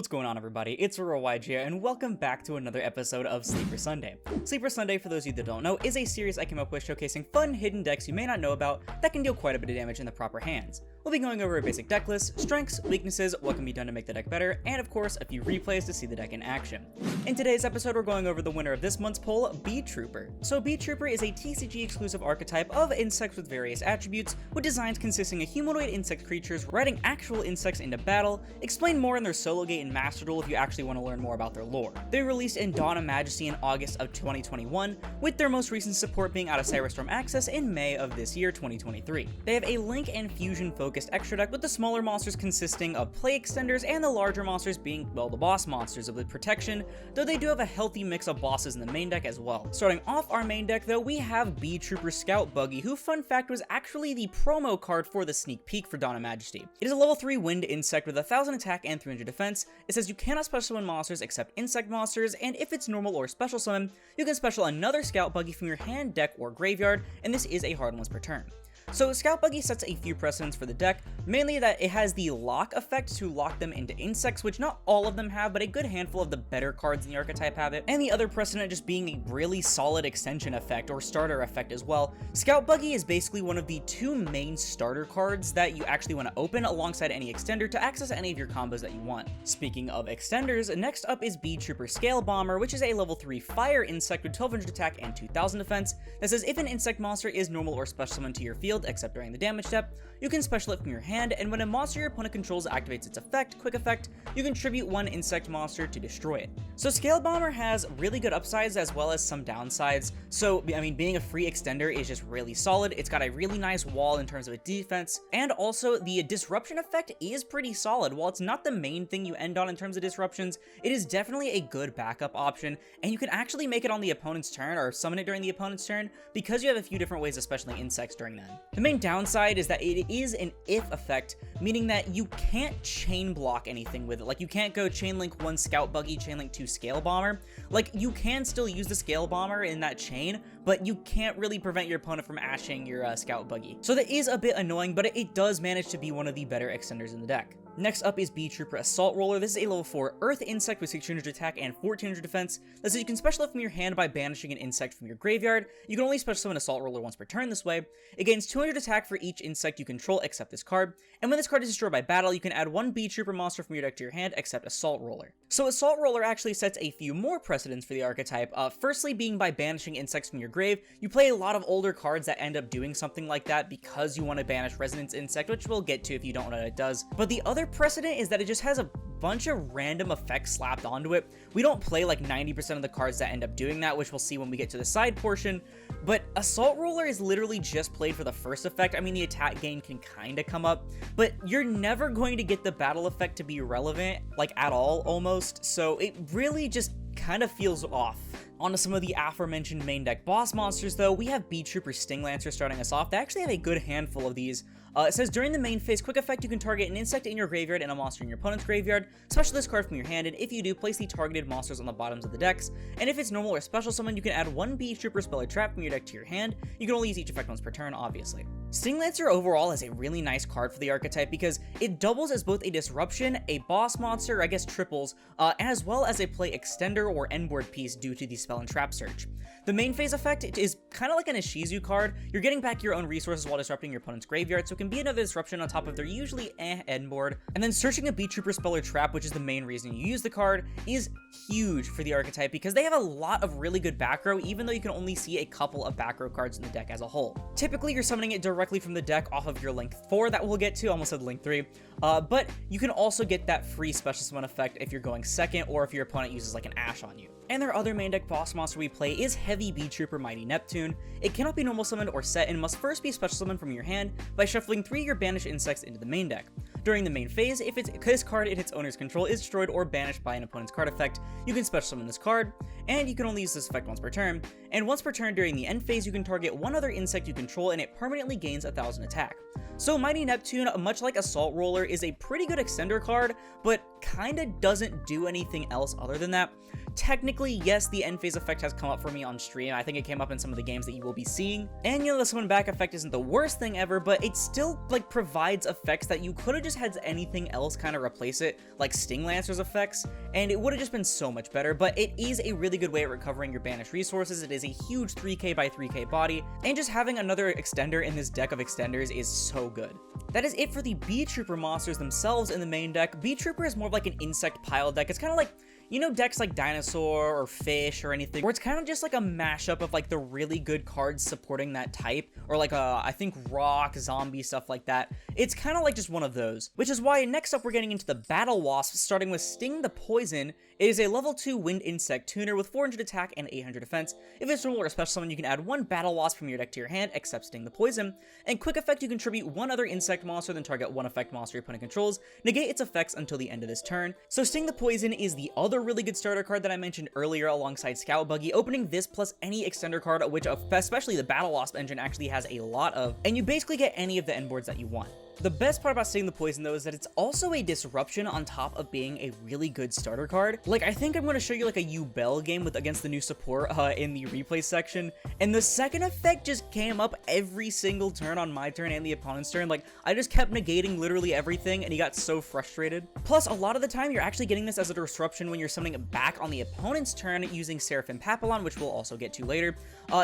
What's going on, everybody? It's RoyJ here, and welcome back to another episode of Sleeper Sunday. Sleeper Sunday, for those of you that don't know, is a series I came up with showcasing fun hidden decks you may not know about that can deal quite a bit of damage in the proper hands. We'll be going over a basic deck list, strengths, weaknesses, what can be done to make the deck better, and of course, a few replays to see the deck in action. In today's episode, we're going over the winner of this month's poll, Beetrooper. So Beetrooper is a TCG exclusive archetype of insects with various attributes, with designs consisting of humanoid insect creatures riding actual insects into battle. Explain more in their solo gate and Master Duel if you actually want to learn more about their lore. They were released in Dawn of Majesty in August of 2021, with their most recent support being out of Cyberstorm Access in May of this year, 2023. They have a Link and Fusion focused extra deck, with the smaller monsters consisting of play extenders and the larger monsters being, well, the boss monsters with protection, though they do have a healthy mix of bosses in the main deck as well. Starting off our main deck though, we have Beetrooper Scout Buggy, who, fun fact, was actually the promo card for the sneak peek for Dawn of Majesty. It is a level 3 wind insect with 1000 attack and 300 defense. It says you cannot special summon monsters except insect monsters, and if it's normal or special summon, you can special another Scout Buggy from your hand, deck, or graveyard, and this is a hard once per turn. So Scout Buggy sets a few precedents for the deck, mainly that it has the lock effect to lock them into insects, which not all of them have, but a good handful of the better cards in the archetype have it, and the other precedent just being a really solid extension effect or starter effect as well. Scout Buggy is basically one of the two main starter cards that you actually want to open alongside any extender to access any of your combos that you want. Speaking of extenders, next up is Beetrooper Scale Bomber, which is a level 3 fire insect with 1200 attack and 2000 defense that says if an insect monster is normal or special summoned to your field except during the damage step, you can special it from your hand, and when a monster your opponent controls activates its effect, quick effect, you can tribute one insect monster to destroy it. So Scale Bomber has really good upsides as well as some downsides. So, I mean, being a free extender is just really solid. It's got a really nice wall in terms of its defense, and also the disruption effect is pretty solid. While it's not the main thing you end on in terms of disruptions, it is definitely a good backup option, and you can actually make it on the opponent's turn or summon it during the opponent's turn because you have a few different ways of specialing insects during that. The main downside is that it is an if effect, meaning that you can't chain block anything with it. Like, you can't go chain link one Scout Buggy, chain link two Scale Bomber. Like, you can still use the Scale Bomber in that chain, but you can't really prevent your opponent from ashing your Scout Buggy. So that is a bit annoying, but it does manage to be one of the better extenders in the deck. Next up is Beetrooper Assault Roller. This is a level 4 Earth Insect with 1600 attack and 1400 defense that says you can special it from your hand by banishing an insect from your graveyard. You can only special summon Assault Roller once per turn this way. It gains 200 attack for each insect you control except this card, and when this card is destroyed by battle, you can add one Beetrooper monster from your deck to your hand except Assault Roller. So Assault Roller actually sets a few more precedents for the archetype, firstly being by banishing insects from your grave. You play a lot of older cards that end up doing something like that because you want to banish Resonance Insect, which we'll get to if you don't know what it does. But the other precedent is that it just has a bunch of random effects slapped onto it. We don't play like 90% of the cards that end up doing that, which we'll see when we get to the side portion, but Assault Roller is literally just played for the first effect. I mean, the attack gain can kind of come up, but you're never going to get the battle effect to be relevant, like at all almost, so it really just kind of feels off. On to some of the aforementioned main deck boss monsters though, we have Beetrooper Stinglancer starting us off. They actually have a good handful of these. It says during the main phase, quick effect, you can target an insect in your graveyard and a monster in your opponent's graveyard, special this card from your hand, and if you do, place the targeted monsters on the bottoms of the decks, and if it's normal or special summon, you can add one Beetrooper Spell or Trap from your deck to your hand. You can only use each effect once per turn, obviously. Stinglancer overall is a really nice card for the archetype because it doubles as both a disruption, a boss monster, I guess triples, as well as a play extender or endboard piece due to the spell and trap search. The main phase effect is kind of like an Ishizu card. You're getting back your own resources while disrupting your opponent's graveyard, so it can be another disruption on top of their usually endboard. And then searching a Beetrooper Spell or Trap, which is the main reason you use the card, is huge for the archetype because they have a lot of really good back row, even though you can only see a couple of back row cards in the deck as a whole. Typically, you're summoning it directly from the deck off of your Link 4 that we'll get to, almost said Link 3, but you can also get that free special summon effect if you're going second or if your opponent uses like an Ash on you. And their other main deck boss monster we play is Heavy Beetrooper Mighty Neptune. It cannot be normal summoned or set and must first be special summoned from your hand by shuffling 3 of your banished insects into the main deck. During the main phase, if this card in its owner's control is destroyed or banished by an opponent's card effect, you can special summon this card, and you can only use this effect once per turn. And once per turn during the end phase, you can target one other insect you control and it permanently gains 1000 attack. So Mighty Neptune, much like Assault Roller, is a pretty good extender card, but kinda doesn't do anything else other than that. Technically, yes, the end phase effect has come up for me on stream. I think it came up in some of the games that you will be seeing. And you know, the summon back effect isn't the worst thing ever, but it still like provides effects that you could have just had anything else kind of replace it, like Sting Lancer's effects, and it would have just been so much better. But it is a really good way of recovering your banished resources. It is a huge 3k by 3k body, and just having another extender in this deck of extenders is so good. That is it for the Beetrooper monsters themselves in the main deck. Beetrooper is more of like an insect pile deck. It's kind of like, you know, decks like Dinosaur or Fish or anything, where it's kind of just like a mashup of like the really good cards supporting that type, or like I think Rock, Zombie, stuff like that. It's kind of like just one of those, which is why next up we're getting into the Battle Wasp, starting with Sting the Poison. It is a level 2 wind insect tuner with 400 attack and 800 defense. If it's normal or a special summon, you can add 1 Battle Wasp from your deck to your hand, except Sting the Poison. And quick effect, you contribute 1 other insect monster, then target 1 effect monster your opponent controls, negate its effects until the end of this turn. So Sting the Poison is the other really good starter card that I mentioned earlier alongside Scout Buggy, opening this plus any extender card, which especially the Battle Wasp engine actually has a lot of, and you basically get any of the end boards that you want. The best part about Sting the Poison, though, is that it's also a disruption on top of being a really good starter card. Like, I think I'm going to show you like a Bell game against the new support in the replay section, and the second effect just came up every single turn on my turn and the opponent's turn. Like, I just kept negating literally everything, and he got so frustrated. Plus, a lot of the time, you're actually getting this as a disruption when you're summoning it back on the opponent's turn using Seraphim Papillon, which we'll also get to later.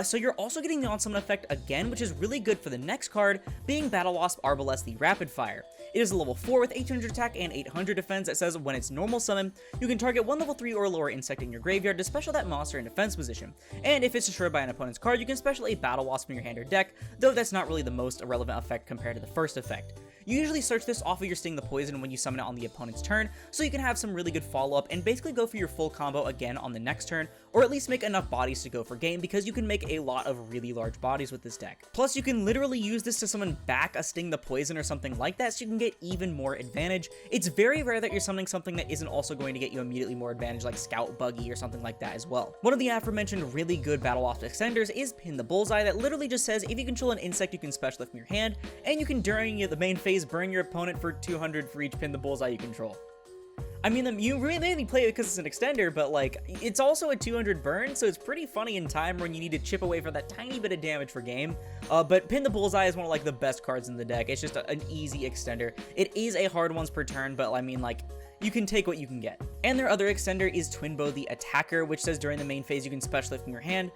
So you're also getting the on-summon effect again, which is really good for the next card, being Battle Wasp Arbalest the Rapid Fire. It is a level 4 with 800 attack and 800 defense that says when it's normal summon, you can target 1 level 3 or lower insect in your graveyard to special that monster in defense position. And if it's destroyed by an opponent's card, you can special a Battle Wasp in your hand or deck, though that's not really the most relevant effect compared to the first effect. You usually search this off of your Sting the Poison when you summon it on the opponent's turn, so you can have some really good follow-up and basically go for your full combo again on the next turn, or at least make enough bodies to go for game, because you can make a lot of really large bodies with this deck. Plus, you can literally use this to summon back a Sting the Poison or something like that, so you can get even more advantage. It's very rare that you're summoning something that isn't also going to get you immediately more advantage, like Scout Buggy or something like that as well. One of the aforementioned really good Battle Wasp extenders is Pin the Bullseye, that literally just says if you control an insect, you can special lift from your hand, and you can, during the main phase, burn your opponent for 200 for each Pin the Bullseye you control. I mean, you really play it because it's an extender, but like, it's also a 200 burn, so it's pretty funny in time when you need to chip away for that tiny bit of damage for game. But Pin the Bullseye is one of like the best cards in the deck. It's just an easy extender. It is a hard once per turn, but I mean, like, you can take what you can get. And their other extender is Twin Bow the Attacker, which says during the main phase you can special lift from your hand,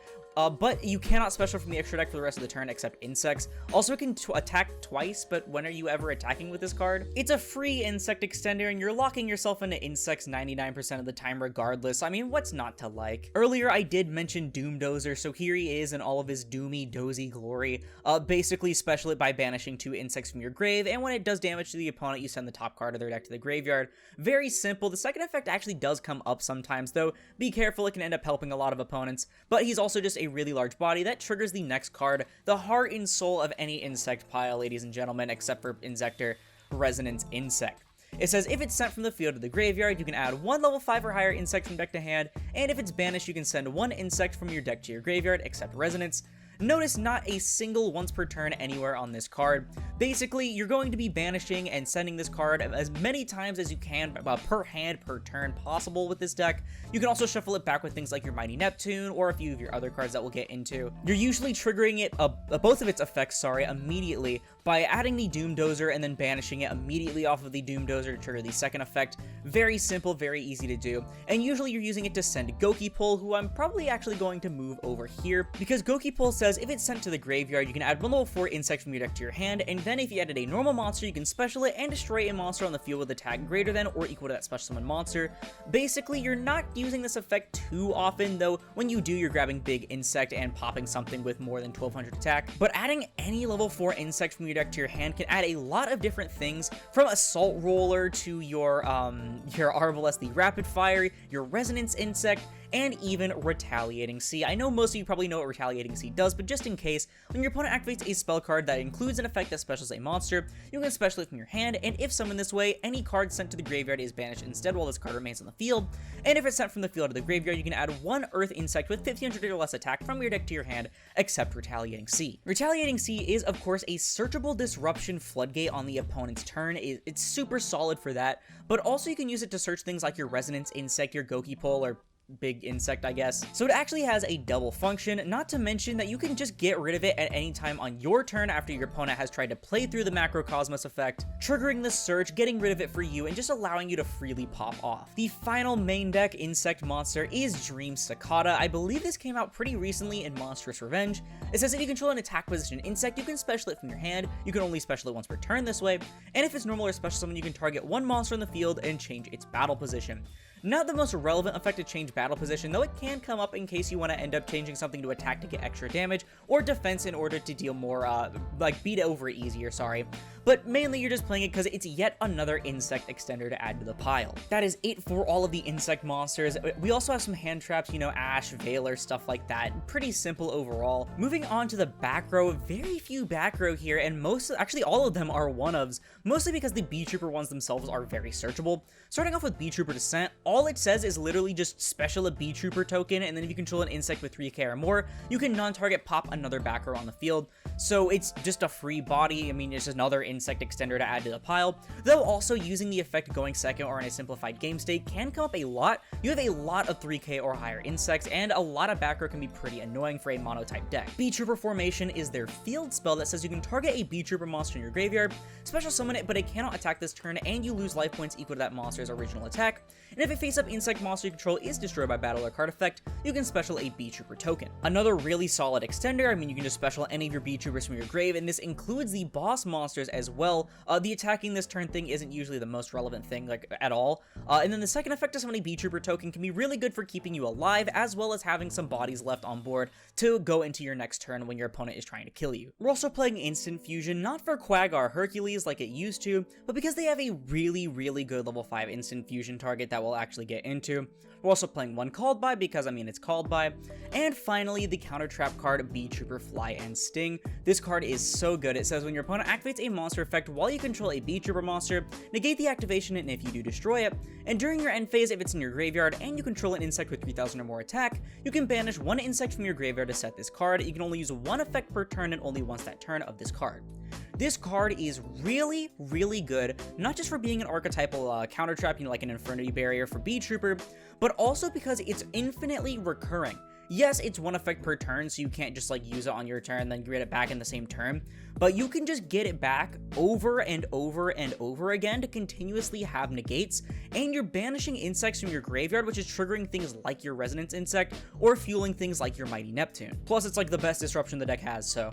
but you cannot special from the extra deck for the rest of the turn except insects. Also, it can attack twice, but when are you ever attacking with this card? It's a free insect extender, and you're locking yourself into insects 99% of the time regardless. I mean, what's not to like? Earlier, I did mention Doom Dozer, so here he is in all of his doomy, dozy glory. Basically, special it by banishing 2 insects from your grave, and when it does damage to the opponent, you send the top card of their deck to the graveyard. Very simple. The second effect actually does come up sometimes, though. Be careful, it can end up helping a lot of opponents, but he's also just a really large body that triggers the next card, the heart and soul of any insect pile, ladies and gentlemen, except for Insector, Resonance Insect. It says if it's sent from the field to the graveyard, you can add 1 level 5 or higher insect from deck to hand, and if it's banished, you can send 1 insect from your deck to your graveyard, except Resonance. Notice not a single once per turn anywhere on this card. Basically, you're going to be banishing and sending this card as many times as you can per hand per turn possible with this deck. You can also shuffle it back with things like your Mighty Neptune or a few of your other cards that we'll get into. You're usually triggering it, both of its effects, immediately by adding the Doom Dozer and then banishing it immediately off of the Doom Dozer to trigger the second effect. Very simple, very easy to do. And usually you're using it to send Goki Pull, who I'm probably actually going to move over here, because Goki Pull says if it's sent to the graveyard, you can add 1 level 4 insect from your deck to your hand, and then if you added a normal monster, you can special it and destroy a monster on the field with attack greater than or equal to that special summon monster. Basically, you're not using this effect too often, though when you do, you're grabbing big insect and popping something with more than 1200 attack, but adding any level 4 insect from your deck to your hand can add a lot of different things, from Assault Roller to your Arbalest the Rapid Fire, your Resonance Insect, and even Retaliating Sea. I know most of you probably know what Retaliating Sea does, but just in case, when your opponent activates a spell card that includes an effect that specials a monster, you can special it from your hand, and if summoned this way, any card sent to the graveyard is banished instead while this card remains on the field, and if it's sent from the field to the graveyard, you can add 1 Earth Insect with 1500 or less attack from your deck to your hand, except Retaliating Sea. Retaliating Sea is, of course, a searchable disruption floodgate on the opponent's turn. It's super solid for that, but also you can use it to search things like your Resonance Insect, your Goki Pull, or big insect, I guess. So it actually has a double function, not to mention that you can just get rid of it at any time on your turn after your opponent has tried to play through the Macrocosmos effect, triggering the search, getting rid of it for you, and just allowing you to freely pop off. The final main deck insect monster is Dream Cicada. I believe this came out pretty recently in Monstrous Revenge. It says if you control an attack position insect, you can special it from your hand. You can only special it once per turn this way, and if it's normal or special summon, you can target one monster in the field and change its battle position. Not the most relevant effect to change battle position, though it can come up in case you want to end up changing something to attack to get extra damage, or defense in order to deal more, beat over it easier, sorry. But mainly you're just playing it because it's yet another insect extender to add to the pile. That is it for all of the insect monsters. We also have some hand traps, you know, Ash, Veiler, stuff like that. Pretty simple overall. Moving on to the back row, very few back row here, and actually all of them are one-ofs, mostly because the Beetrooper ones themselves are very searchable. Starting off with Beetrooper Descent, all it says is literally just special a Beetrooper token, and then if you control an insect with 3k or more, you can non-target pop another back row on the field. So it's just a free body. I mean, it's just another insect extender to add to the pile, though also using the effect going second or in a simplified game state can come up a lot. You have a lot of 3k or higher insects, and a lot of back row can be pretty annoying for a mono-type deck. Beetrooper Formation is their field spell that says you can target a Beetrooper monster in your graveyard, special summon it, but it cannot attack this turn, and you lose life points equal to that monster's original attack. And if a face-up insect monster you control is destroyed by battle or card effect, you can special a Beetrooper token. Another really solid extender. I mean, you can just special any of your Beetroopers from your grave, and this includes the boss monsters as well. The attacking this turn thing isn't usually the most relevant thing, like, at all. And then the second effect to summon a Beetrooper token can be really good for keeping you alive, as well as having some bodies left on board to go into your next turn when your opponent is trying to kill you. We're also playing Instant Fusion, not for Quaggar Hercules like it used to, but because they have a really good level 5 Instant Fusion target that we'll actually get into. We're also playing one Called By because, I mean, it's Called By. And finally, the counter trap card, Beetrooper Fly and Sting. This card is so good. It says when your opponent activates a monster effect while you control a Beetrooper monster, negate the activation, and if you do, destroy it. And during your end phase, if it's in your graveyard and you control an insect with 3000 or more attack, you can banish one insect from your graveyard to set this card. You can only use one effect per turn and only once that turn of this card. This card is really good, not just for being an archetypal counter trap, you know, like an Infernity Barrier for Beetrooper, but also because it's infinitely recurring. Yes, it's one effect per turn, so you can't just like use it on your turn and then get it back in the same turn, but you can just get it back over and over and over again to continuously have negates, and you're banishing insects from your graveyard, which is triggering things like your Resonance Insect or fueling things like your Mighty Neptune. Plus, it's like the best disruption the deck has, so...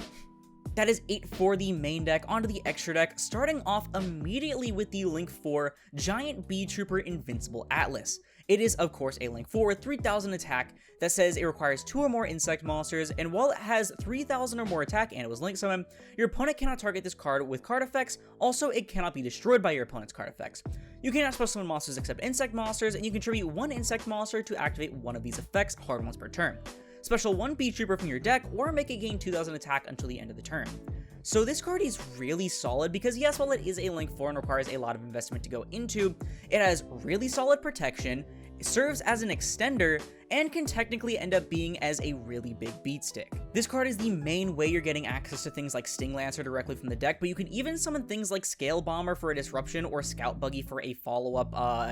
That is it for the main deck. Onto the extra deck, starting off immediately with the Link 4 Giant Beetrooper Invincible Atlas. It is, of course, a Link 4 with 3000 attack that says it requires 2 or more insect monsters, and while it has 3000 or more attack and it was Link Summon, your opponent cannot target this card with card effects. Also, it cannot be destroyed by your opponent's card effects. You cannot special summon monsters except insect monsters, and you contribute one insect monster to activate one of these effects hard once per turn. Special one Beetrooper from your deck, or make it gain 2000 attack until the end of the turn. So this card is really solid because yes, while it is a Link 4 and requires a lot of investment to go into, it has really solid protection, it serves as an extender, and can technically end up being as a really big beat stick. This card is the main way you're getting access to things like Sting Lancer directly from the deck, but you can even summon things like Scale Bomber for a disruption or Scout Buggy for a follow-up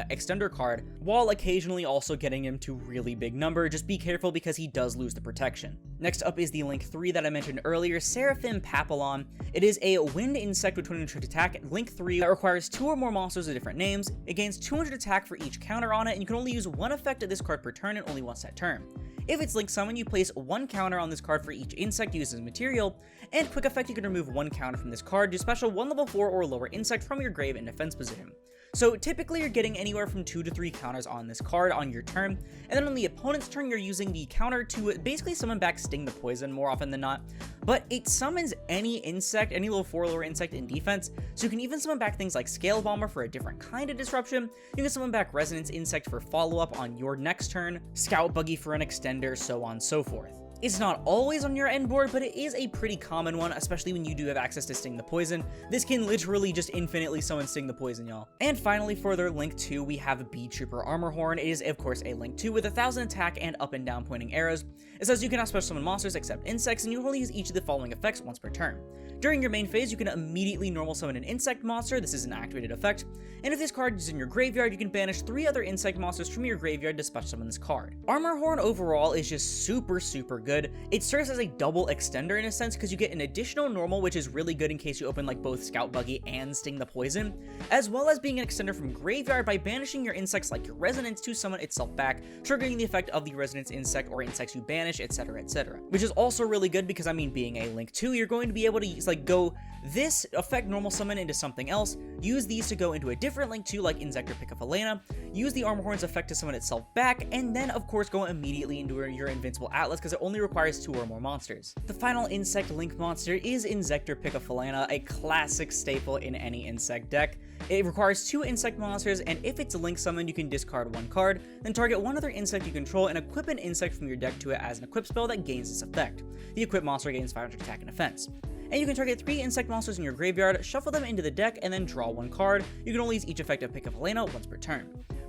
extender card, while occasionally also getting him to really big number. Just be careful because he does lose the protection. Next up is the Link 3 that I mentioned earlier, Seraphim Papillon. It is a wind insect with 200 attack, Link 3, that requires 2 or more monsters with different names. It gains 200 attack for each counter on it, and you can only use one effect of this card per turn and only once that turn. If it's Link Summon, you place one counter on this card for each insect used as material, and quick effect, you can remove one counter from this card to special one level 4 or lower insect from your grave in defense position. So typically you're getting anywhere from 2 to 3 counters on this card on your turn, and then on the opponent's turn you're using the counter to basically summon back Sting the Poison more often than not, but it summons any insect, any level 4 or lower insect in defense, so you can even summon back things like Scale Bomber for a different kind of disruption, you can summon back Resonance Insect for follow-up on your next turn, Scout Buggy for an extender, so on and so forth. It's not always on your end board, but it is a pretty common one, especially when you do have access to Sting the Poison. This can literally just infinitely summon Sting the Poison, y'all. And finally, for their Link 2, we have Beetrooper Armor Horn. It is, of course, a Link 2 with 1,000 attack and up and down pointing arrows. It says you cannot special summon monsters except insects, and you only use each of the following effects once per turn. During your main phase, you can immediately normal summon an insect monster. This is an activated effect. And if this card is in your graveyard, you can banish 3 other insect monsters from your graveyard to special summon this card. Armor Horn overall is just super good. It serves as a double extender in a sense because you get an additional normal, which is really good in case you open like both Scout Buggy and Sting the Poison, as well as being an extender from graveyard by banishing your insects like your Resonance to summon itself back, triggering the effect of the Resonance insect or insects you banish, etc, etc. Which is also really good because, I mean, being a Link 2, you're going to be able to use, like, go this effect normal summon into something else, use these to go into a different Link 2 like Inzektor Pick of Helena, use the Armor Horn's effect to summon itself back, and then of course go immediately into your Invincible Atlas because it only requires 2 or more monsters. The final insect Link monster is Inzektor Pick of Helena, a classic staple in any insect deck. It requires 2 insect monsters, and if it's a Link summon, you can discard 1 card, then target 1 other insect you control and equip an insect from your deck to it as an equip spell that gains this effect. The equipped monster gains 500 attack and defense. And you can target 3 insect monsters in your graveyard, shuffle them into the deck, and then draw 1 card. You can only use each effect of Pick of Helena once per turn.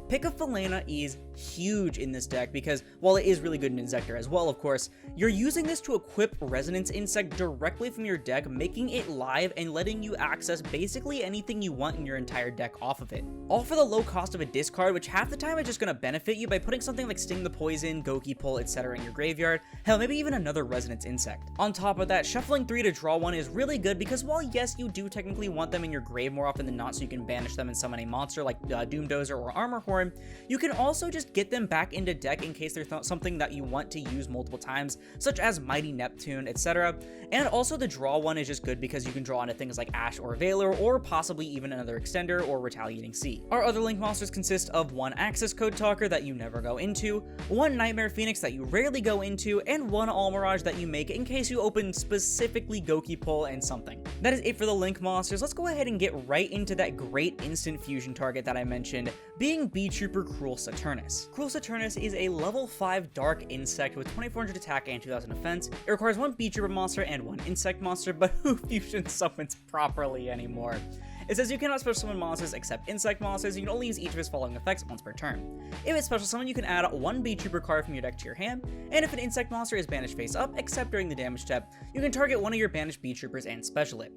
Pick of Helena is huge in this deck because, while it is really good in Inzektor as well, of course, you're using this to equip Resonance Insect directly from your deck, making it live and letting you access basically anything you want in your entire deck off of it. All for the low cost of a discard, which half the time is just going to benefit you by putting something like Sting the Poison, Goki Pull, etc. in your graveyard, hell, maybe even another Resonance Insect. On top of that, shuffling 3 to draw 1 is really good because while yes, you do technically want them in your grave more often than not so you can banish them and summon a monster like Doomdozer or Armor Horn, you can also just get them back into deck in case there's something that you want to use multiple times, such as Mighty Neptune, etc. And also the draw 1 is just good because you can draw into things like Ash or Valor, or possibly even another Extender or Retaliating Sea. Our other Link monsters consist of 1 Access Code Talker that you never go into, 1 Nightmare Phoenix that you rarely go into, and 1 Almirage that you make in case you open specifically Goki Pull and something. That is it for the Link monsters. Let's go ahead and get right into that great instant fusion target that I mentioned, being Beetrooper Cruel Saturnus. Cruel Saturnus is a level 5 dark insect with 2400 attack and 2000 defense. It requires 1 Beetrooper monster and 1 insect monster, but who fusion summons properly anymore? It says you cannot special summon monsters except insect monsters. You can only use each of its following effects once per turn. If it's special summon, you can add 1 Beetrooper card from your deck to your hand, and if an insect monster is banished face up, except during the damage step, you can target 1 of your banished Beetroopers and special it.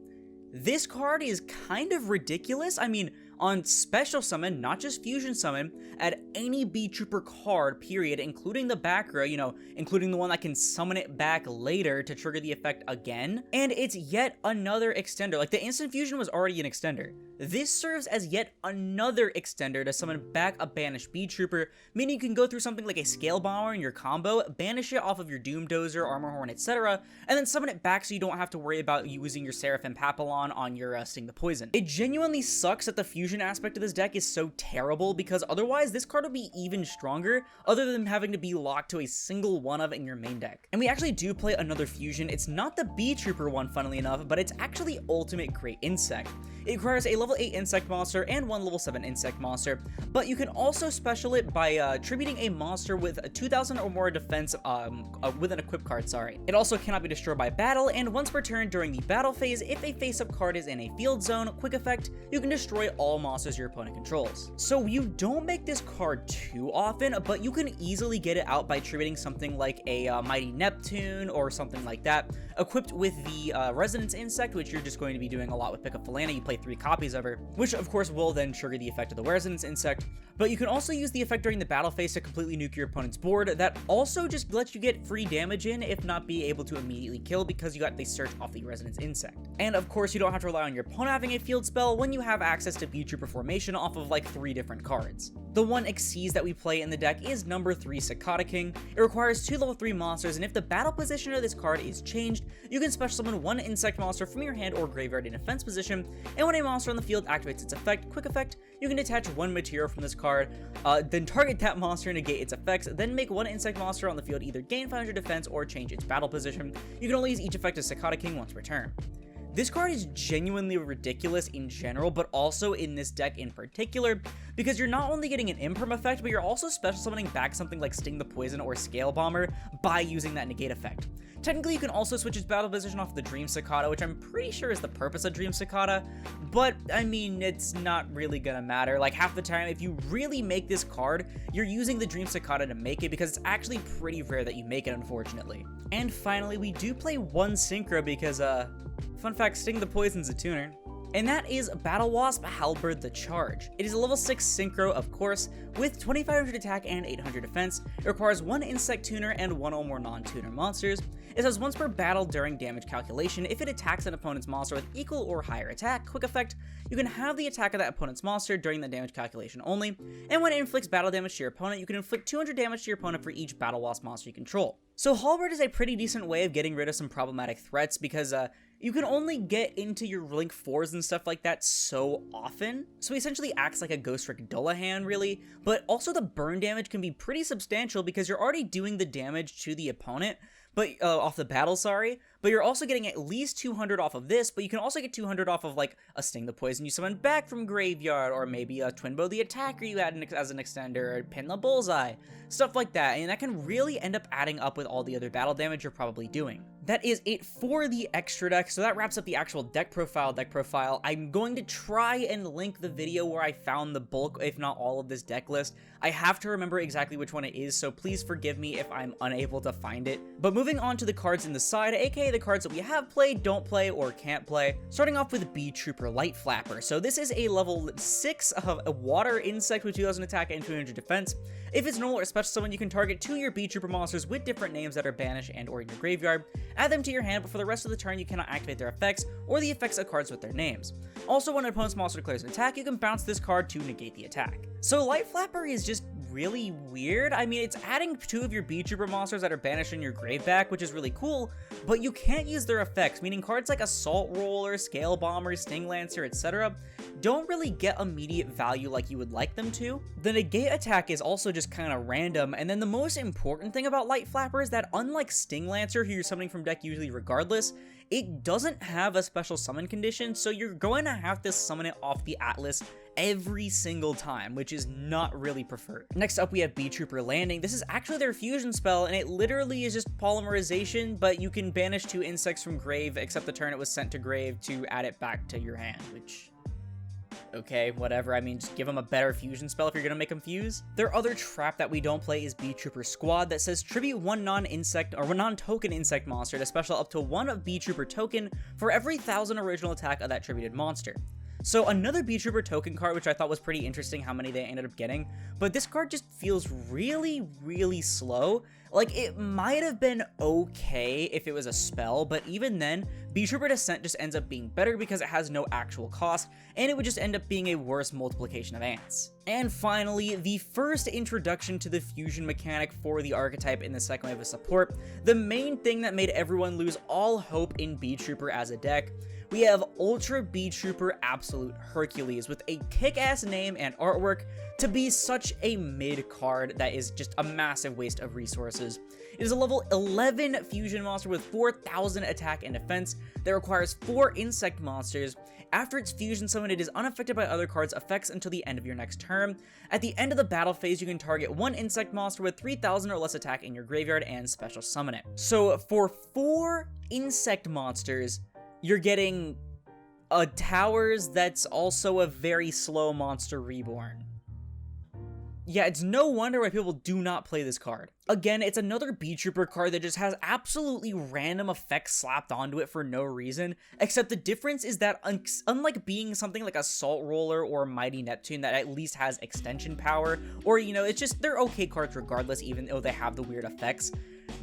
This card is kind of ridiculous. I mean, on special summon, not just fusion summon, add any Beetrooper card, period, including the back row, including the one that can summon it back later to trigger the effect again, and it's yet another extender. Like, the instant fusion was already an extender. This serves as yet another extender to summon back a banished Beetrooper, meaning you can go through something like a Scale Bomber in your combo, banish it off of your Doomdozer, Armor Horn, etc., and then summon it back so you don't have to worry about using your Seraphim Papillon on your Sting the Poison. It genuinely sucks that the fusion aspect of this deck is so terrible, because otherwise this card would be even stronger, other than having to be locked to a single one of in your main deck. And we actually do play another fusion. It's not the Beetrooper one, funnily enough, but it's actually Ultimate Great Insect. It requires a level 8 insect monster and 1 level 7 insect monster, but you can also special it by attributing a monster with a 2000 or more defense with an equip card, It also cannot be destroyed by battle, and once per turn during the battle phase, if a face-up card is in a field zone, quick effect, you can destroy all monsters your opponent controls. So you don't make this card too often, but you can easily get it out by attributing something like a Mighty Neptune or something like that, equipped with the Resonance Insect, which you're just going to be doing a lot with Pick of Helena. You play 3 copies of her, which of course will then trigger the effect of the Resonance Insect, but you can also use the effect during the battle phase to completely nuke your opponent's board. That also just lets you get free damage in, if not be able to immediately kill, because you got the search off the Resonance Insect. And of course, you don't have to rely on your opponent having a field spell when you have access to Beetrooper formation off of like 3 different cards. The one Xyz that we play in the deck is number 3 Cicada King. It requires 2 level 3 monsters, and if the battle position of this card is changed, you can special summon 1 insect monster from your hand or graveyard in defense position, and when a monster on the field activates its effect, quick effect, you can detach 1 material from this card, then target that monster and negate its effects, then make 1 insect monster on the field either gain 500 defense or change its battle position. You can only use each effect of Cicada King once per turn. This card is genuinely ridiculous in general, but also in this deck in particular, because you're not only getting an imperm effect, but you're also special summoning back something like Sting the Poison or Scale Bomber by using that negate effect. Technically, you can also switch its battle position off the Dream Cicada, which I'm pretty sure is the purpose of Dream Cicada, but I mean, it's not really gonna matter. Like, half the time, if you really make this card, you're using the Dream Cicada to make it, because it's actually pretty rare that you make it, unfortunately. And finally, we do play one Synchro because, fun fact, Sting the Poison's a tuner. And that is Battle Wasp Halberd the Charge. It is a level 6 Synchro, of course, with 2500 attack and 800 defense. It requires 1 Insect Tuner and 1 or more non-tuner monsters. It says once per battle during damage calculation, if it attacks an opponent's monster with equal or higher attack, quick effect, you can have the attack of that opponent's monster during the damage calculation only, and when it inflicts battle damage to your opponent, you can inflict 200 damage to your opponent for each Battle Wasp monster you control. So Halberd is a pretty decent way of getting rid of some problematic threats, because you can only get into your Link 4s and stuff like that so often, so he essentially acts like a Ghost Rick Dullahan, really, but also the burn damage can be pretty substantial because you're already doing the damage to the opponent, but off the battle, but you're also getting at least 200 off of this, but you can also get 200 off of, like, a Sting the Poison you summon back from Graveyard, or maybe a Twin Bow the Attacker you add as an extender, or Pin the Bullseye, stuff like that, and that can really end up adding up with all the other battle damage you're probably doing. That is it for the extra deck, so that wraps up the actual deck profile. I'm going to try and link the video where I found the bulk, if not all of this deck list. I have to remember exactly which one it is, so please forgive me if I'm unable to find it. But moving on to the cards in the side, aka the cards that we have played, don't play, or can't play. Starting off with Beetrooper Light Flapper. So this is a level 6 of a water insect with 2000 attack and 200 defense. If it's normal or special summon, you can target 2 of your Beetrooper monsters with different names that are banished and or in your graveyard. Add them to your hand, but for the rest of the turn, you cannot activate their effects or the effects of cards with their names. Also, when an opponent's monster declares an attack, you can bounce this card to negate the attack. So Light Flapper is just really weird. I mean, it's adding 2 of your Beetrooper monsters that are banished in your grave back, which is really cool, but you can't use their effects, meaning cards like Assault Roller, Scale Bomber, Sting Lancer, etc. don't really get immediate value like you would like them to. The negate attack is also just kind of random, and then the most important thing about Light Flapper is that unlike Sting Lancer, who you're summoning from deck usually regardless, it doesn't have a special summon condition, so you're going to have to summon it off the Atlas every single time, which is not really preferred. Next up, we have Beetrooper Landing. This is actually their fusion spell, and it literally is just polymerization, but you can banish 2 insects from grave, except the turn it was sent to grave, to add it back to your hand, which... okay, whatever. I mean, just give them a better fusion spell if you're gonna make them fuse. Their other trap that we don't play is Beetrooper Squad, that says tribute 1 non-insect or 1 non-token insect monster to special up to 1 of Beetrooper token for every 1000 original attack of that tributed monster. So another Beetrooper token card, which I thought was pretty interesting how many they ended up getting, but this card just feels really, really slow. Like, it might have been okay if it was a spell, but even then, Beetrooper Descent just ends up being better because it has no actual cost, and it would just end up being a worse multiplication of ants. And finally, the first introduction to the fusion mechanic for the archetype in the second wave of support, the main thing that made everyone lose all hope in Beetrooper as a deck. We have Ultra Beetrooper Absolute Hercules with a kick-ass name and artwork to be such a mid card that is just a massive waste of resources. It is a level 11 fusion monster with 4000 attack and defense that requires 4 insect monsters. After its fusion summon, it is unaffected by other cards' effects until the end of your next turn. At the end of the battle phase, you can target 1 insect monster with 3000 or less attack in your graveyard and special summon it. So for 4 insect monsters, you're getting a towers that's also a very slow monster reborn. Yeah, it's no wonder why people do not play this card. Again, it's another Beetrooper card that just has absolutely random effects slapped onto it for no reason, except the difference is that unlike being something like Assault Roller or Mighty Neptune that at least has extension power, or, you know, it's just, they're okay cards regardless even though they have the weird effects,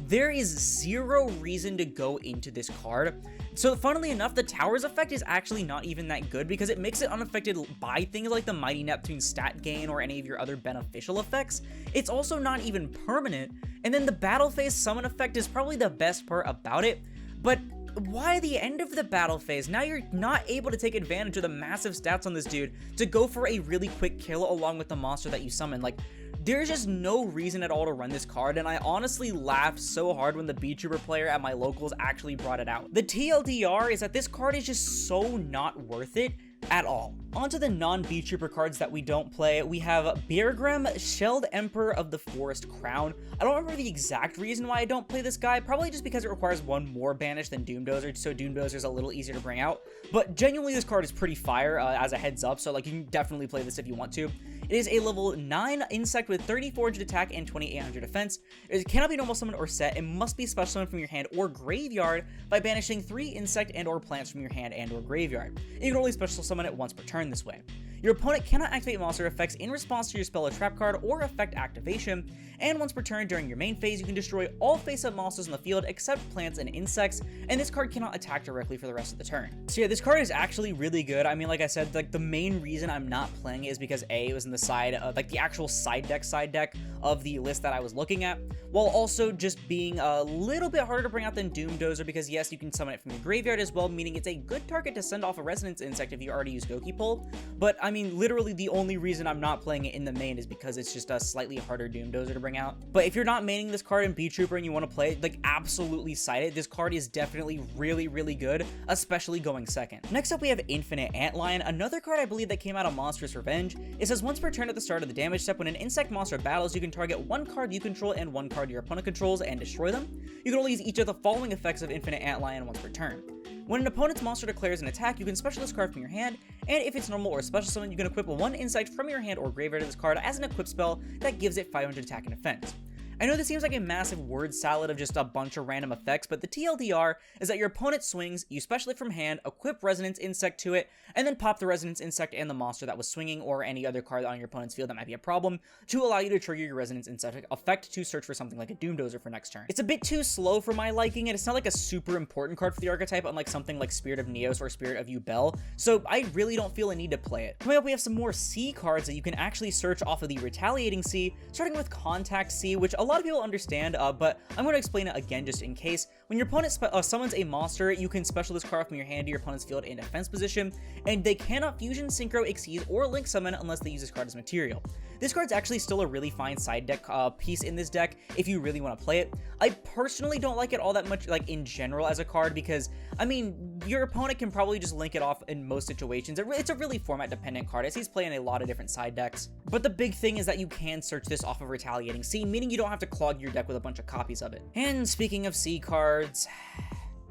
there is zero reason to go into this card. So funnily enough, the Towers effect is actually not even that good because it makes it unaffected by things like the Mighty Neptune stat gain or any of your other beneficial effects. It's also not even permanent, and then the battle phase summon effect is probably the best part about it, but why the end of the battle phase? Now you're not able to take advantage of the massive stats on this dude to go for a really quick kill along with the monster that you summon. Like, There's just no reason at all to run this card, and I honestly laughed so hard when the Beetrooper player at my locals actually brought it out. The TLDR is that this card is just so not worth it at all. Onto the non-Beetrooper cards that we don't play, we have Beargrim, Shelled Emperor of the Forest Crown. I don't remember the exact reason why I don't play this guy, probably just because it requires one more banish than Doomdozer, so Doomdozer's a little easier to bring out. But genuinely, this card is pretty fire as a heads up, so like you can definitely play this if you want to. It is a level 9 insect with 3400 attack and 2800 defense. It cannot be normal summon or set, and must be special summon from your hand or graveyard by banishing 3 insect and or plants from your hand and or graveyard. You can only special summon it once per turn this way. Your opponent cannot activate monster effects in response to your spell or trap card or effect activation, and once per turn during your main phase, you can destroy all face-up monsters in the field except plants and insects, and this card cannot attack directly for the rest of the turn. So yeah, this card is actually really good. I mean, like I said, like the main reason I'm not playing it is because A, it was in the side, like the actual side deck of the list that I was looking at, while also just being a little bit harder to bring out than Doomdozer because yes, you can summon it from your graveyard as well, meaning it's a good target to send off a Resonance Insect if you already use Goki Pull, but I mean, literally the only reason I'm not playing it in the main is because it's just a slightly harder Doomdozer to bring out. But if you're not maining this card in Beetrooper and you want to play it, like absolutely cite it. This card is definitely really good, especially going second. Next up we have Infinite Antlion, another card I believe that came out of Monstrous Revenge. It says once per turn at the start of the damage step, when an insect monster battles, you can target one card you control and one card your opponent controls and destroy them. You can only use each of the following effects of Infinite Antlion once per turn. When an opponent's monster declares an attack, you can special this card from your hand, and if it's normal or special summon, you can equip one insect from your hand or graveyard to this card as an equip spell that gives it 500 attack and defense. I know this seems like a massive word salad of just a bunch of random effects, but the TLDR is that your opponent swings, you special it from hand, equip Resonance Insect to it, and then pop the Resonance Insect and the monster that was swinging or any other card on your opponent's field that might be a problem to allow you to trigger your Resonance Insect effect to search for something like a Doomdozer for next turn. It's a bit too slow for my liking, and it's not like a super important card for the archetype, unlike something like Spirit of Neos or Spirit of Yubel, so I really don't feel a need to play it. Coming up, we have some more C cards that you can actually search off of the Retaliating C, starting with Contact C, which a lot of people understand, but I'm going to explain it again just in case. When your opponent summons a monster, you can special this card from your hand to your opponent's field in defense position, and they cannot fusion, synchro, exceed, or link summon unless they use this card as material. This card's actually still a really fine side deck piece in this deck if you really want to play it. I personally don't like it all that much, like in general as a card, because I mean, your opponent can probably just link it off in most situations. It's a really format dependent card as he's playing a lot of different side decks. But the big thing is that you can search this off of Retaliating C, meaning you don't have to clog your deck with a bunch of copies of it. And speaking of C cards,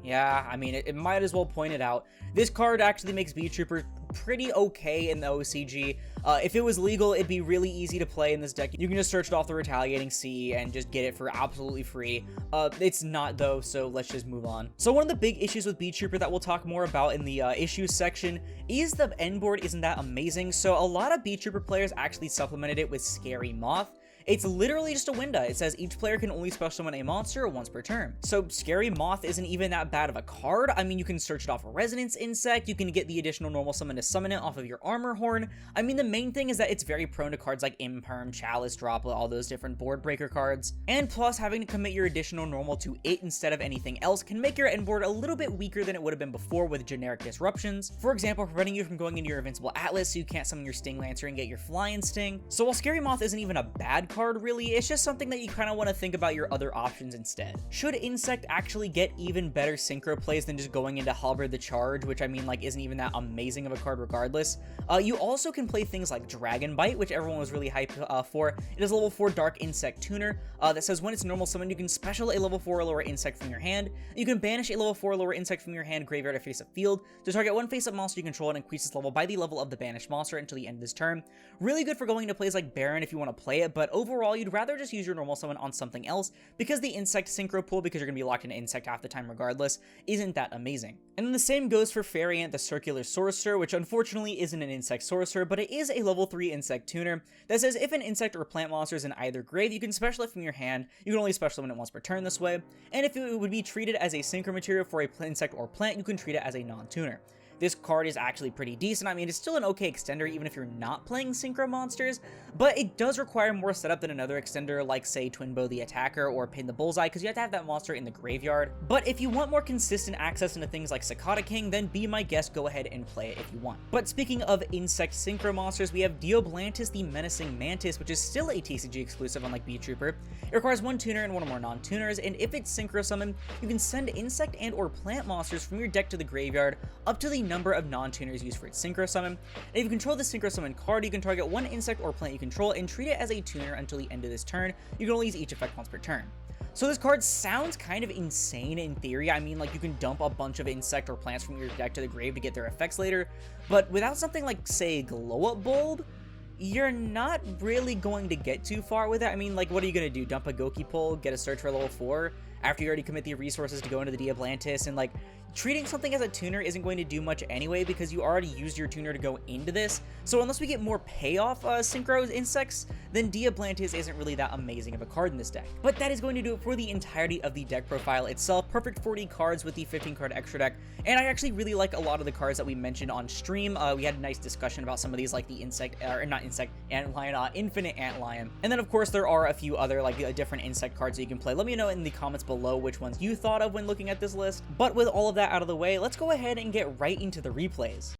yeah, I mean, it might as well point it out. This card actually makes Beetrooper pretty okay in the OCG. If it was legal, it'd be really easy to play in this deck. You can just search it off the Retaliating C and just get it for absolutely free. It's not though, so let's just move on. So one of the big issues with Beetrooper that we'll talk more about in the issues section is the end board isn't that amazing. So a lot of Beetrooper players actually supplemented it with Scary Moth. It's literally just a window. It says each player can only special summon a monster once per turn. So Scary Moth isn't even that bad of a card. I mean, you can search it off a Resonance Insect, you can get the additional normal summon to summon it off of your Armor Horn. I mean, the main thing is that it's very prone to cards like Imperm, Chalice, Droplet, all those different board breaker cards. And plus, having to commit your additional normal to it instead of anything else can make your end board a little bit weaker than it would have been before with generic disruptions. For example, preventing you from going into your Invincible Atlas so you can't summon your Sting Lancer and get your Flying Sting. So while Scary Moth isn't even a bad card really, it's just something that you kind of want to think about your other options instead. Should Insect actually get even better synchro plays than just going into Halberd the Charge, which I mean like isn't even that amazing of a card regardless. You also can play things like Dragon Bite, which everyone was really hyped for. It is a level 4 Dark Insect Tuner that says when it's normal summon, you can special a level 4 or lower insect from your hand. You can banish a level 4 or lower insect from your hand, graveyard, or face-up field to target one face-up monster you control and increase its level by the level of the banished monster until the end of this turn. Really good for going into plays like Baron if you want to play it, but overall you'd rather just use your normal summon on something else because the insect synchro pool, because you're going to be locked into insect half the time regardless, isn't that amazing. And then the same goes for Fairyant the Circular Sorcerer, which unfortunately isn't an insect sorcerer, but it is a level 3 insect tuner that says if an insect or plant monster is in either grave, you can special it from your hand. You can only special summon it once per turn this way, and if it would be treated as a synchro material for a insect or plant, you can treat it as a non-tuner. this card is actually pretty decent. I mean, it's still an okay extender even if you're not playing synchro monsters, but it does require more setup than another extender like, say, Twinbow the Attacker or Pin the Bullseye, because you have to have that monster in the graveyard. But if you want more consistent access into things like Cicada King, then be my guest, go ahead and play it if you want. But speaking of insect synchro monsters, we have Dioblantis the Menacing Mantis, which is still a TCG exclusive unlike Beetrooper. It requires one tuner and one or more non-tuners, and if it's synchro summon, you can send insect and or plant monsters from your deck to the graveyard up to the number of non-tuners used for its synchro summon. And if you control the synchro summon card, you can target one insect or plant you control and treat it as a tuner until the end of this turn. You can only use each effect once per turn. So this card sounds kind of insane in theory. I mean, like, you can dump a bunch of insect or plants from your deck to the grave to get their effects later, but without something like, say, Glow Up Bulb, you're not really going to get too far with it. I mean, like, what are you going to do? Dump a Goki Pole, get a search for level 4, after you already commit the resources to go into the Dioblantis, and, like, treating something as a tuner isn't going to do much anyway because you already used your tuner to go into this. So unless we get more payoff synchro insects, then Dioblantis isn't really that amazing of a card in this deck. But that is going to do it for the entirety of the deck profile itself. Perfect 40 cards with the 15 card extra deck, and I actually really like a lot of the cards that we mentioned on stream. We had a nice discussion about some of these, like the Antlion, Infinite Antlion. And then of course there are a few other like different insect cards that you can play. Let me know in the comments below which ones you thought of when looking at this list. But with all of that out of the way, let's go ahead and get right into the replays.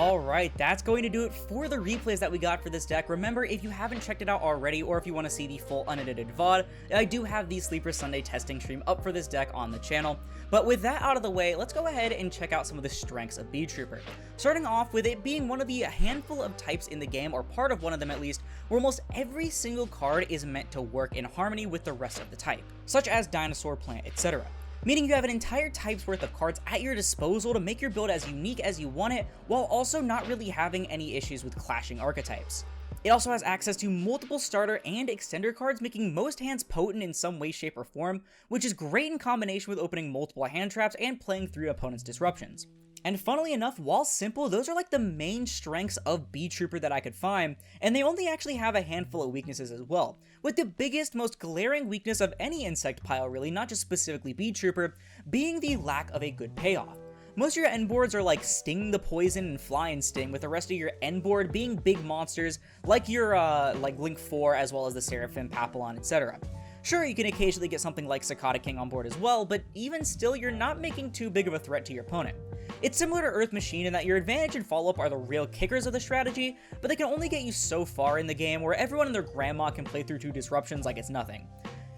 Alright, that's going to do it for the replays that we got for this deck. Remember, if you haven't checked it out already, or if you want to see the full unedited VOD, I do have the Sleeper Sunday testing stream up for this deck on the channel. But with that out of the way, let's go ahead and check out some of the strengths of Beetrooper. Starting off with it being one of the handful of types in the game, or part of one of them at least, where almost every single card is meant to work in harmony with the rest of the type, such as Dinosaur, Plant, etc. Meaning you have an entire type's worth of cards at your disposal to make your build as unique as you want it, while also not really having any issues with clashing archetypes. It also has access to multiple starter and extender cards, making most hands potent in some way, shape, or form, which is great in combination with opening multiple hand traps and playing through opponents' disruptions. And funnily enough, while simple, those are like the main strengths of Beetrooper that I could find, and they only actually have a handful of weaknesses as well, with the biggest, most glaring weakness of any insect pile really, not just specifically Beetrooper, being the lack of a good payoff. Most of your end boards are like Sting the Poison and Fly and Sting, with the rest of your end board being big monsters like your like Link 4 as well as the Seraphim, Papillon, etc. Sure, you can occasionally get something like Cicada King on board as well, but even still, you're not making too big of a threat to your opponent. It's similar to Earth Machine in that your advantage and follow-up are the real kickers of the strategy, but they can only get you so far in the game where everyone and their grandma can play through 2 disruptions like it's nothing.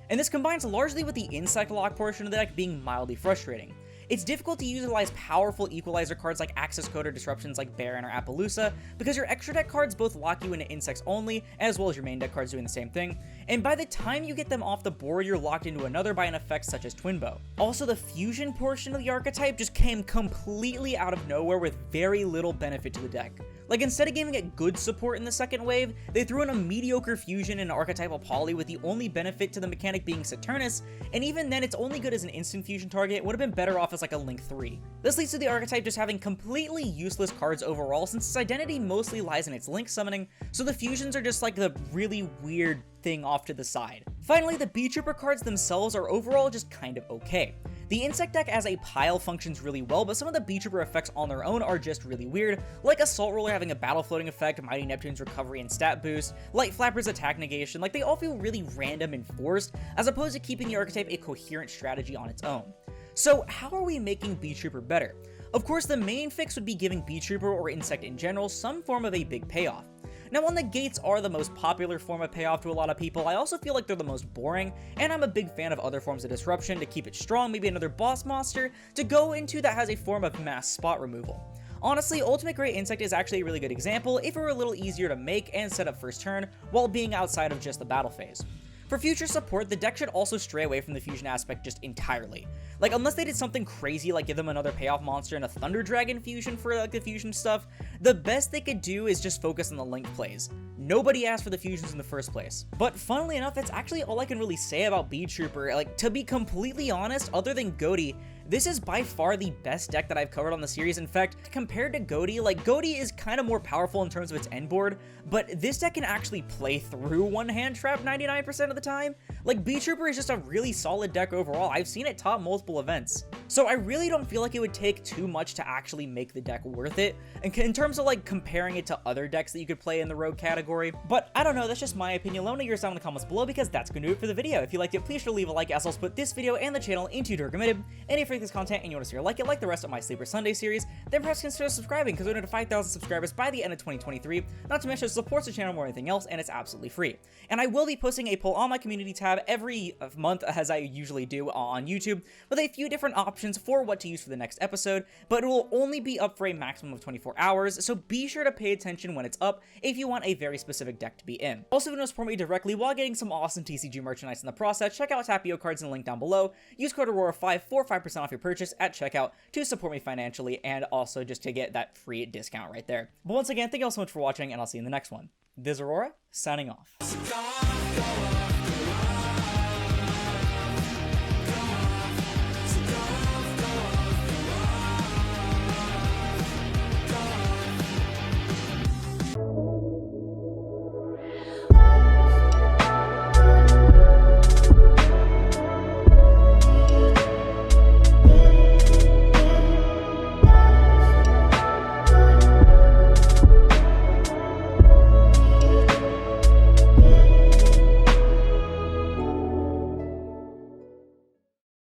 And this combines largely with the insect lock portion of the deck being mildly frustrating. It's difficult to utilize powerful equalizer cards like Access Code or disruptions like Baron or Appaloosa, because your extra deck cards both lock you into insects only, as well as your main deck cards doing the same thing, and by the time you get them off the board, you're locked into another by an effect such as Twin Bow. Also, the fusion portion of the archetype just came completely out of nowhere with very little benefit to the deck. Like, instead of giving it good support in the second wave, they threw in a mediocre fusion and archetypal poly with the only benefit to the mechanic being Saturnus, and even then it's only good as an instant fusion target. It would have been better off as like a Link 3. This leads to the archetype just having completely useless cards overall, since its identity mostly lies in its Link summoning, so the fusions are just like the really weird thing off to the side. Finally, the Beetrooper cards themselves are overall just kind of okay. The insect deck as a pile functions really well, but some of the Beetrooper effects on their own are just really weird, like Assault Roller having a battle floating effect, Mighty Neptune's recovery and stat boost, Light Flapper's attack negation. Like, they all feel really random and forced, as opposed to keeping the archetype a coherent strategy on its own. So how are we making Beetrooper better? Of course, the main fix would be giving Beetrooper or insect in general some form of a big payoff. Now, while the gates are the most popular form of payoff to a lot of people, I also feel like they're the most boring, and I'm a big fan of other forms of disruption to keep it strong, maybe another boss monster to go into that has a form of mass spot removal. Honestly, Ultimate Great Insect is actually a really good example if it were a little easier to make and set up first turn while being outside of just the battle phase. For future support, the deck should also stray away from the fusion aspect just entirely. Like, unless they did something crazy like give them another payoff monster and a Thunder Dragon fusion for like the fusion stuff, the best they could do is just focus on the Link plays. Nobody asked for the fusions in the first place. But funnily enough, that's actually all I can really say about Beetrooper. Like, to be completely honest, other than Goaty, this is by far the best deck that I've covered on the series. In fact, compared to Goaty, like, Goaty is kind of more powerful in terms of its end board, but this deck can actually play through one hand trap 99% of the time. Like, Beetrooper is just a really solid deck overall. I've seen it top multiple events. So I really don't feel like it would take too much to actually make the deck worth it, and in terms of like comparing it to other decks that you could play in the rogue category. But I don't know, that's just my opinion. Let me know yours down in the comments below, because that's going to do it for the video. If you liked it, please sure to leave a like, as I'll put this video and the channel into recommended. And if you like this content and you want to see or like it, like the rest of my Sleeper Sunday series, then perhaps consider subscribing, because we're going to 5,000 subscribers by the end of 2023. Not to mention it supports the channel more than anything else, and it's absolutely free. And I will be posting a poll on my community tab every month, as I usually do on YouTube, with a few different options for what to use for the next episode, but it will only be up for a maximum of 24 hours, so be sure to pay attention when it's up if you want a very specific deck to be in. Also, if you want to support me directly while getting some awesome TCG merchandise in the process, check out Tapio cards in the link down below. Use code Aurora5 for 5% off your purchase at checkout to support me financially, and also just to get that free discount right there. But once again, thank you all so much for watching, and I'll see you in the next one. This is Aurora, signing off.